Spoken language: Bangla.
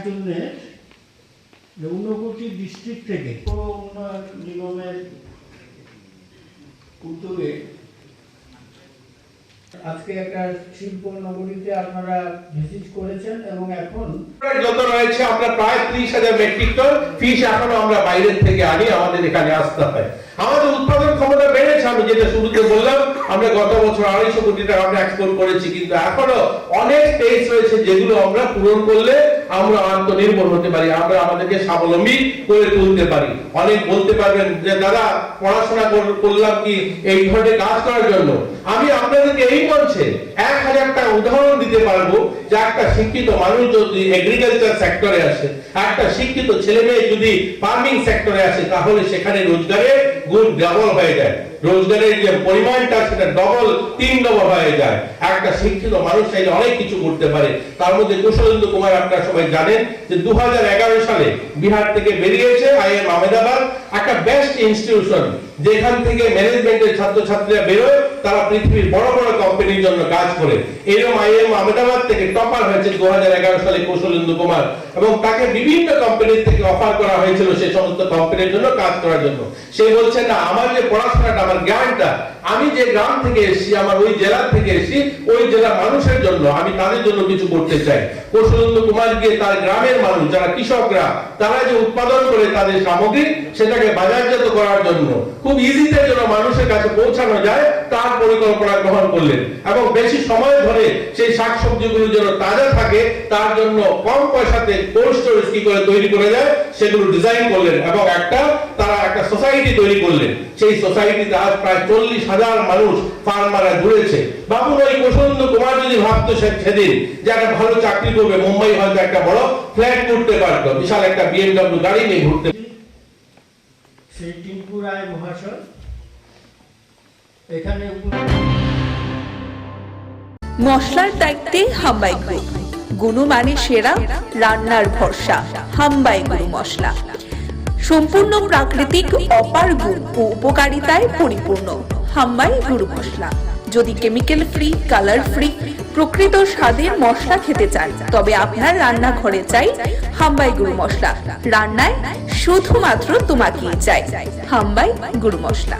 জন্য ঊনকোটি ডিস্ট্রিক্ট থেকে উন্নয়ন নিগমের উদ্যোগে আজকে একটা শিল্প নগরীতে আপনারা ভিজিট করেছেন এবং এখন যত রয়েছে আমরা প্রায় 30,000 মেট্রিক টন ফিশ এখনো আমরা বাইরের থেকে আনি, আমাদের এখানে আসতে হয়। আমাদের উৎপাদন ক্ষমতা বেড়েছে, আমি যেটা শুরুতে বললাম, আমরা গত বছর 250 কোটি টাকা আমরা এক্সপোর্ট করেছি, কিন্তু এখনো অনেক স্টেজ রয়েছে যেগুলো আমরা পূরণ করলে আমরা আত্মনির্ভর হতে পারি, আমরা আমাদেরকে স্বাবলম্বী করে তুলতে পারি। অনেক বলতে পারবেন যে দাদা পড়াশোনা করলাম কি এই ধরনের কাজ করার জন্য? আমি আপনাদেরকে এই মঞ্চে 1000টা উদাহরণ দিতে পারবো যে একটা শিক্ষিত মানুষ যদি এগ্রিকালচার সেক্টরে আসে, একটা শিক্ষিত ছেলে মেয়ে যদি ফার্মিং সেক্টরে আসে, তাহলে সেখানে রোজগারের গুণ ডাবল হয়ে যায়, রোজগারের যে পরিমাণটা সেটা ডবল 3 ডবল হয়ে যায়। একটা শিক্ষিত মানুষ চাইলে অনেক কিছু করতে পারে। তার মধ্যে কুশলেন্দু কুমার আপনারা সবাই জানেন যে 2011 সালে বিহার থেকে বেরিয়েছে আইএম আহমেদাবাদ, একটা বেস্ট ইনস্টিটিউশন, যেখান থেকে ম্যানেজমেন্টের ছাত্রছাত্রীরা বেরোয়, তারা পৃথিবীর বড় বড় কোম্পানির জন্য কাজ করে। এরকম আইএম আহমেদাবাদ থেকে টপার হয়েছে 2011 সালে কুশলেন্দু কুমার, এবং তাকে বিভিন্ন কোম্পানির থেকে অফার করা হয়েছিল সেই সমস্ত কোম্পানির জন্য কাজ করার জন্য। সে বলছে না, আমার যে পড়াশোনাটা, আমার জ্ঞানটা, আমি যে গ্রাম থেকে এসেছি, আমার ওই জেলা থেকে এসেছি, ওই জেলার মানুষের জন্য আমি তাদের জন্য কিছু করতে চাই। কুশলেন্দু কুমার গিয়ে তার গ্রামের মানুষ যারা কৃষকরা, তারা যে উৎপাদন করে তাদের সামগ্রী, সেটাকে বাজারজাত করার জন্য খুব ইজিতে যেন মানুষের কাছে পৌঁছানো যায় তার পরিকল্পনা গ্রহণ করলেন, এবং বেশি সময় ধরে সেই শাকসবজিগুলো যেন তাজা থাকে তার জন্য কম পয়সাতে কোল্ড স্টোরেজ কি করে তৈরি করে যায় সেগুলো ডিজাইন করলেন, এবং তারা একটা সোসাইটি তৈরি করলেন। সেই সোসাইটিতে আজ প্রায় 40,000 মানুষ ফার্মাররা জুড়েছে। বাবু ওই কুশলেন্দু কুমার যদি ভাবতো সেদিন যে একটা ভালো চাকরি করবে, মুম্বাই হয়তো একটা বড় ফ্ল্যাট করতে পারতো, বিশাল একটা BMW গাড়ি নিয়ে ঘুরতে। সেই টিঙ্কু রায় মহাশয় এখানে মশলার দায়িত্বে হাম্বাই গ্রুপ, গুণমানে সেরা, রান্নার ভরসা। হাম্বাই গুরু মশলা সম্পূর্ণ প্রাকৃতিক, অপার গুণ ও উপকারিতায় পরিপূর্ণ। হাম্বাই গুরু মশলা। যদি কেমিক্যাল ফ্রি, কালার ফ্রি, প্রকৃত স্বাদের মশলা খেতে চান, তবে আপনার রান্নাঘরে চাই হাম্বাই গুরু মশলা। রান্নায় শুধুমাত্র তোমাকেই চাই হাম্বাই গুরু মশলা।